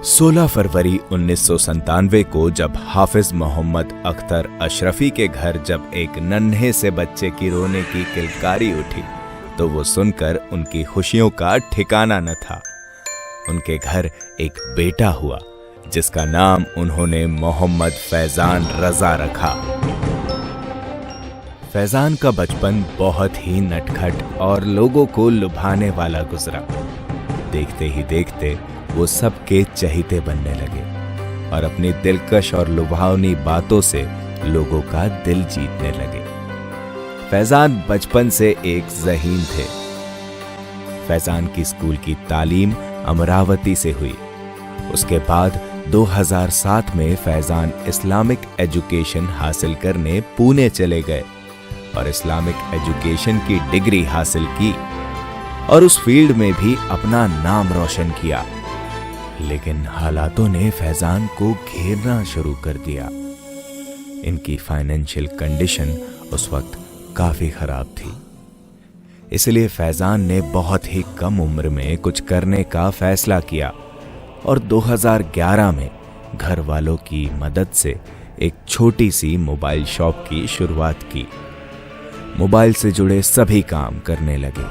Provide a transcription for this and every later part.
16 फरवरी 1997 को जब हाफिज मोहम्मद अख्तर अशरफी के घर जब एक नन्हे से बच्चे की रोने की किलकारी उठी तो वो सुनकर उनकी खुशियों का ठिकाना न था। उनके घर एक बेटा हुआ जिसका नाम उन्होंने मोहम्मद फैजान रजा रखा। फैजान का बचपन बहुत ही नटखट और लोगों को लुभाने वाला गुजरा। देखते ही देखते वो सबके चहेते बनने लगे और अपनी दिलकश और लुभावनी बातों से लोगों का दिल जीतने लगे। फैजान बचपन से एक ज़हीन थे। फैजान की स्कूल की तालीम अमरावती से हुई। उसके बाद 2007 में फैजान इस्लामिक एजुकेशन हासिल करने पुणे चले गए और इस्लामिक एजुकेशन की डिग्री हासिल की और उस फील्ड में भी अपना नाम रोशन किया। लेकिन हालातों ने फैजान को घेरना शुरू कर दिया। इनकी फाइनेंशियल कंडीशन उस वक्त काफी खराब थी, इसलिए फैजान ने बहुत ही कम उम्र में कुछ करने का फैसला किया और 2011 में घर वालों की मदद से एक छोटी सी मोबाइल शॉप की शुरुआत की। मोबाइल से जुड़े सभी काम करने लगे,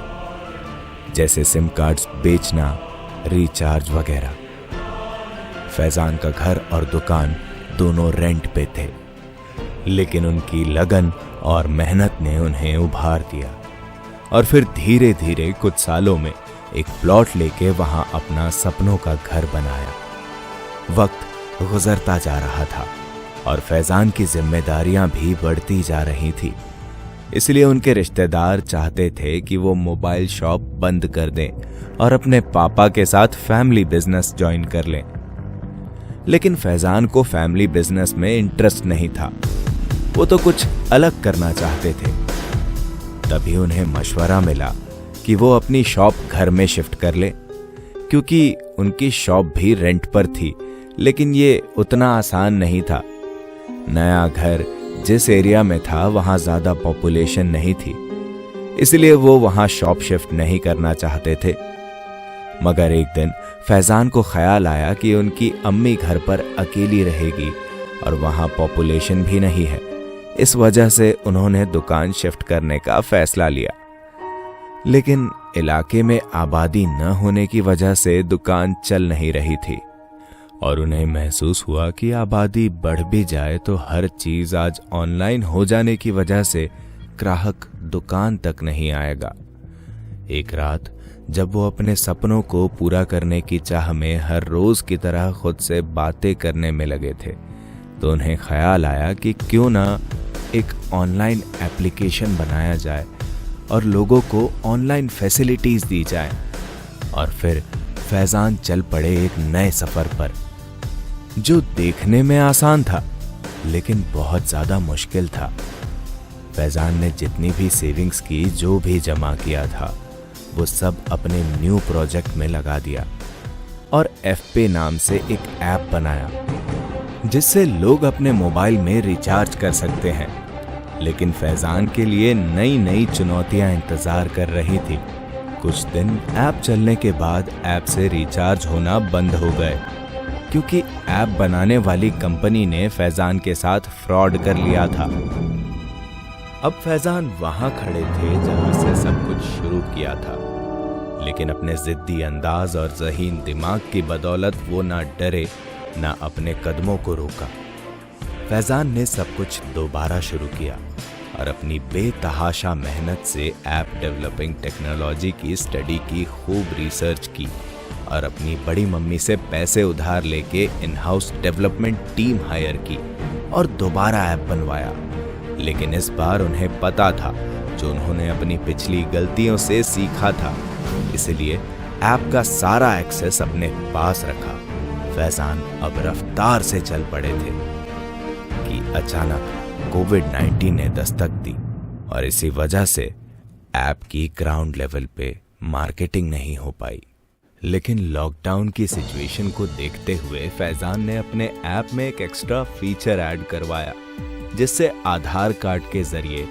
जैसे सिम कार्ड्स बेचना, रिचार्ज वगैरह। फैजान का घर और दुकान दोनों रेंट पे थे, लेकिन उनकी लगन और मेहनत ने उन्हें उभार दिया और फिर धीरे धीरे कुछ सालों में एक प्लॉट लेके वहां अपना सपनों का घर बनाया। वक्त गुजरता जा रहा था और फैजान की जिम्मेदारियां भी बढ़ती जा रही थी, इसलिए उनके रिश्तेदार चाहते थे कि वो मोबाइल शॉप बंद कर दें और अपने पापा के साथ फैमिली बिजनेस ज्वाइन कर लें। लेकिन फैजान को फैमिली बिजनेस में इंटरेस्ट नहीं था, वो तो कुछ अलग करना चाहते थे। तभी उन्हें मशवरा मिला कि वो अपनी शॉप घर में शिफ्ट कर ले, क्योंकि उनकी शॉप भी रेंट पर थी, लेकिन ये उतना आसान नहीं था। नया घर जिस एरिया में था वहां ज्यादा पॉपुलेशन नहीं थी, इसलिए वो वहां शॉप शिफ्ट नहीं करना चाहते थे। मगर एक दिन फैजान को ख्याल आया कि उनकी अम्मी घर पर अकेली रहेगी और वहां पॉपुलेशन भी नहीं है। इस वजह से उन्होंने दुकान शिफ्ट करने का फैसला लिया, लेकिन इलाके में आबादी न होने की वजह से दुकान चल नहीं रही थी और उन्हें महसूस हुआ कि आबादी बढ़ भी जाए तो हर चीज आज ऑनलाइन हो जाने की वजह से ग्राहक दुकान तक नहीं आएगा। एक रात जब वो अपने सपनों को पूरा करने की चाह में हर रोज की तरह खुद से बातें करने में लगे थे, तो उन्हें ख्याल आया कि क्यों ना एक ऑनलाइन एप्लीकेशन बनाया जाए और लोगों को ऑनलाइन फैसिलिटीज दी जाए। और फिर फैजान चल पड़े एक नए सफर पर, जो देखने में आसान था लेकिन बहुत ज्यादा मुश्किल था। फैजान ने जितनी भी सेविंग्स की, जो भी जमा किया था, वो सब अपने न्यू प्रोजेक्ट में लगा दिया और एफपे नाम से एक ऐप बनाया जिससे लोग अपने मोबाइल में रिचार्ज कर सकते हैं। लेकिन फैजान के लिए नई नई चुनौतियां इंतजार कर रही थी। कुछ दिन ऐप चलने के बाद ऐप से रिचार्ज होना बंद हो गए, क्योंकि ऐप बनाने वाली कंपनी ने फैजान के साथ फ्रॉड कर लिया था। अब फैजान वहां खड़े थे जहां से सब कुछ शुरू किया था, लेकिन अपने जिद्दी अंदाज और ज़हीन दिमाग की बदौलत वो ना डरे ना अपने कदमों को रोका। फैजान ने सब कुछ दोबारा शुरू किया और अपनी बेतहाशा मेहनत से ऐप डेवलपिंग टेक्नोलॉजी की स्टडी की, खूब रिसर्च की और अपनी बड़ी मम्मी से पैसे उधार लेके in house development team hire की और दोबारा ऐप बनवाया। लेकिन इस बार उन्हें पता था जो उन्होंने अपनी पिछली गलतियों से सीखा था, इसलिए ऐप का सारा एक्सेस अपने पास रखा। फैजान अब रफ्तार से चल पड़े थे कि अचानक कोविड-19 ने दस्तक दी और इसी वजह से ऐप की ग्राउंड लेवल पे मार्केटिंग नहीं हो पाई। लेकिन लॉकडाउन की सिचुएशन को देखते हुए फैजान ने अपने ऐप में एक एक्स्ट्रा फीचर ऐड करवाया, जिससे आधार कार्ड के जरिए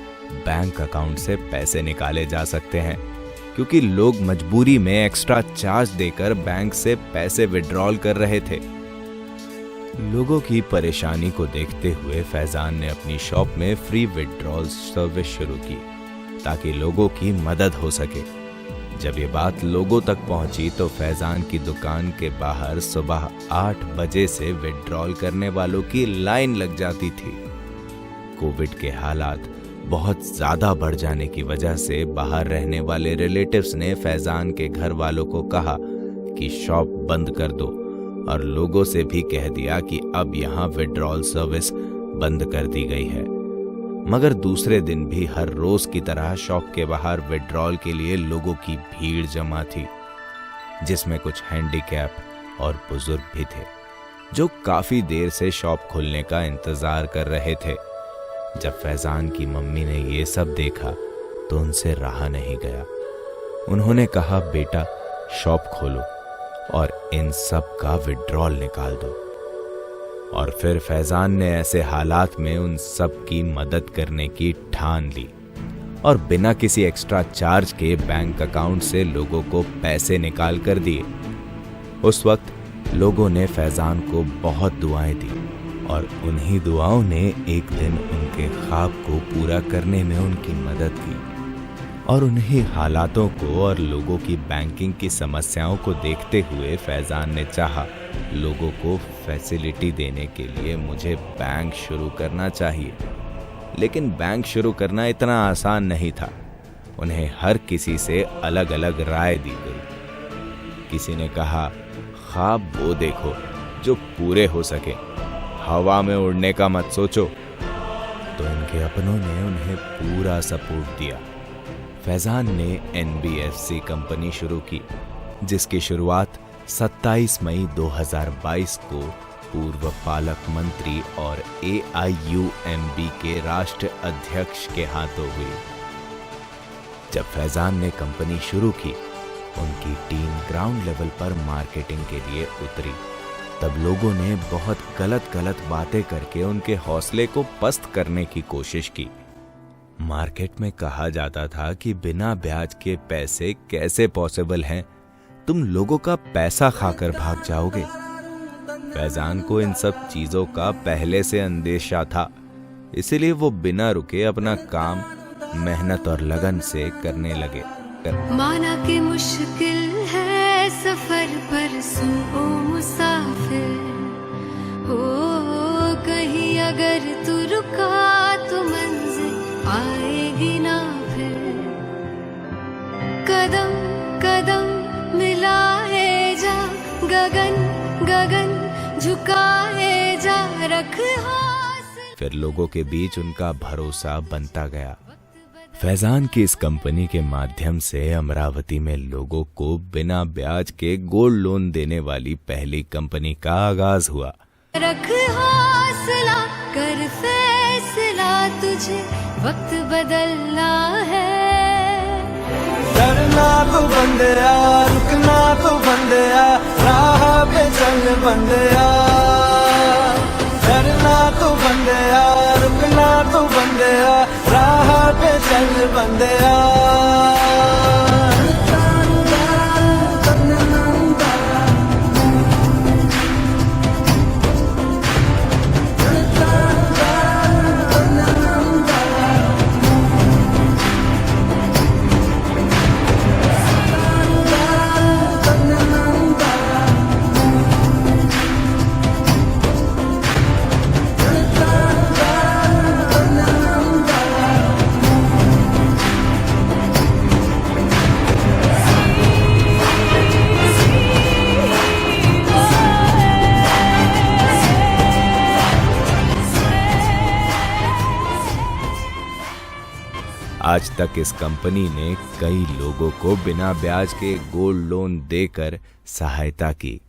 बैंक अकाउंट से पैसे निकाले जा सकते हैं। क्योंकि लोग मजबूरी में एक्स्ट्रा चार्ज देकर बैंक से पैसे विड्रॉल कर रहे थे। लोगों की परेशानी को देखते हुए फैजान ने अपनी शॉप में फ्री विड्रॉल सर्विस शुरू की ताकि लोगों की मदद हो सके। जब ये बात लोगों तक पहुंची तो फैजान की दुकान के बाहर सुबह 8 बजे से विड्रॉल करने वालों की लाइन लग जाती थी। कोविड के हालात बहुत ज्यादा बढ़ जाने की वजह से बाहर रहने वाले रिलेटिव्स ने फैजान के घर वालों को कहा कि शॉप बंद कर दो और लोगों से भी कह दिया कि अब यहाँ विड्रॉल सर्विस बंद कर दी गई है। मगर दूसरे दिन भी हर रोज की तरह शॉप के बाहर विड्रॉल के लिए लोगों की भीड़ जमा थी, जिसमें कुछ हैंडीकैप और बुजुर्ग भी थे जो काफी देर से शॉप खुलने का इंतजार कर रहे थे। जब फैजान की मम्मी ने ये सब देखा तो उनसे रहा नहीं गया। उन्होंने कहा, बेटा शॉप खोलो और इन सब का विड्रॉल निकाल दो। और फिर फैजान ने ऐसे हालात में उन सब की मदद करने की ठान ली और बिना किसी एक्स्ट्रा चार्ज के बैंक अकाउंट से लोगों को पैसे निकाल कर दिए। उस वक्त लोगों ने फैजान को बहुत दुआएं दी और उन्हीं दुआओं ने एक दिन उनके ख्वाब को पूरा करने में उनकी मदद की। और उन्हीं हालातों को और लोगों की बैंकिंग की समस्याओं को देखते हुए फैजान ने चाहा लोगों को फैसिलिटी देने के लिए मुझे बैंक शुरू करना चाहिए। लेकिन बैंक शुरू करना इतना आसान नहीं था। उन्हें हर किसी से अलग अलग राय दी गई। किसी ने कहा, ख्वाब वो देखो जो पूरे हो सके, हवा में उड़ने का मत सोचो। तो इनके अपनों ने उन्हें पूरा सपोर्ट दिया। फैजान ने NBFC कंपनी शुरू की, जिसकी शुरुआत 27 मई 2022 को पूर्व पालक मंत्री और AIUMB के राष्ट्र अध्यक्ष के हाथों हुई। जब फैजान ने कंपनी शुरू की, उनकी टीम ग्राउंड लेवल पर मार्केटिंग के लिए उतरी। तब लोगों ने बहुत गलत बातें करके उनके हौसले को पस्त करने की कोशिश की। मार्केट में कहा जाता था कि बिना ब्याज के पैसे कैसे पॉसिबल हैं, तुम लोगों का पैसा खाकर भाग जाओगे। फैजान को इन सब चीजों का पहले से अंदेशा था, इसलिए वो बिना रुके अपना काम मेहनत और लगन से करने लगे। माना कि मुश्किल है सफर पर सुनो मुसाफिर हो, कहीं अगर तू रुका तो मंजिल आएगी ना फिर। कदम कदम मिलाए जा, गगन गगन झुकाए जा, रख हौसला। फिर लोगों के बीच उनका भरोसा बनता गया। फैजान की इस कंपनी के माध्यम से अमरावती में लोगों को बिना ब्याज के गोल्ड लोन देने वाली पहली कंपनी का आगाज हुआ। रख हौसला, कर फैसला, तुझे वक्त बदलना है। डरना तो बंदया, रुकना तो बंदया, राह पे चल बंदया। डरना तो बंदया, रुकना तो बंदया, राह पे चल बंदया। आज तक इस कंपनी ने कई लोगों को बिना ब्याज के गोल्ड लोन देकर सहायता की।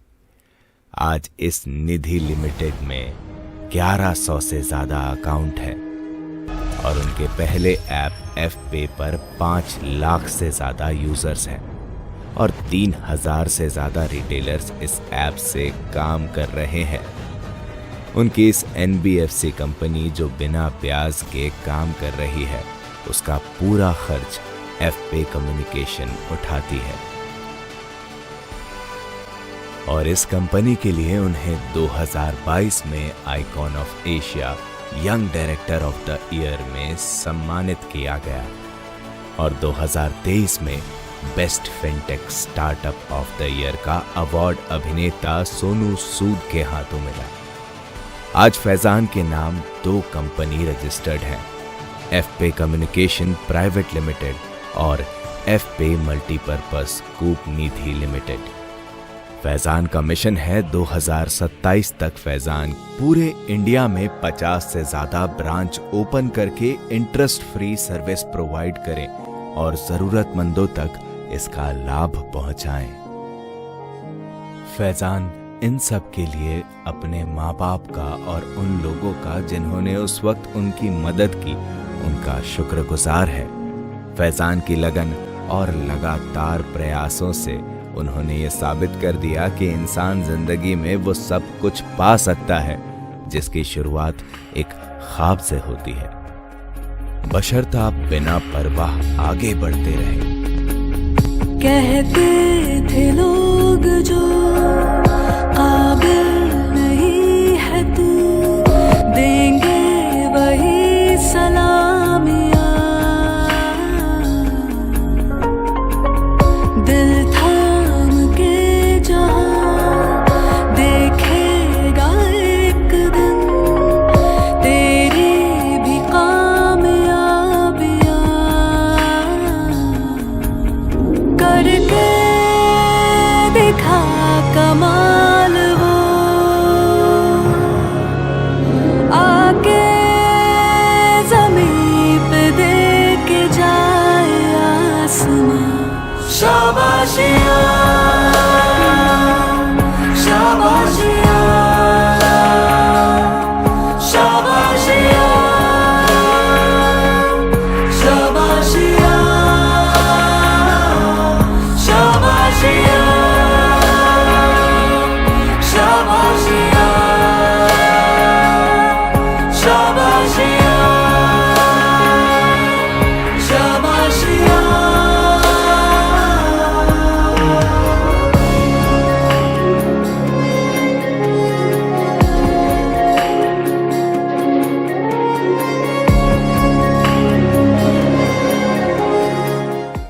आज इस निधि लिमिटेड में 1100 से ज्यादा अकाउंट है और उनके पहले ऐप F-Pay पर 5 लाख से ज्यादा यूजर्स हैं और 3000 से ज्यादा रिटेलर्स इस ऐप से काम कर रहे हैं। उनकी इस NBFC कंपनी जो बिना ब्याज के काम कर रही है, उसका पूरा खर्च एफपे कम्युनिकेशन उठाती है और इस कंपनी के लिए उन्हें 2022 में icon of Asia young director of the year में सम्मानित किया गया और 2023 में best fintech startup of the year का अवार्ड अभिनेता सोनू सूद के हाथों मिला। आज फैजान के नाम 2 कंपनी रजिस्टर्ड हैं, एफपे कम्युनिकेशन प्राइवेट लिमिटेड और एफपे मल्टीपर्पस कूपनिधि लिमिटेड। फैजान का मिशन है 2027 तक फैजान पूरे इंडिया में 50 से ज्यादा ब्रांच ओपन करके इंटरेस्ट फ्री सर्विस प्रोवाइड करें और जरूरतमंदों तक इसका लाभ पहुंचाएं। फैजान इन सब के लिए अपने माँ बाप का और उन लोगों का जिन्होंने उस वक्त उनकी मदद की, उनका शुक्रगुजार है। फैजान की लगन और लगातार प्रयासों से उन्होंने ये साबित कर दिया कि इंसान जिंदगी में वो सब कुछ पा सकता है जिसकी शुरुआत एक ख्वाब से होती है, बशर्ते आप बिना परवाह आगे बढ़ते रहें। कहते थे लोग जो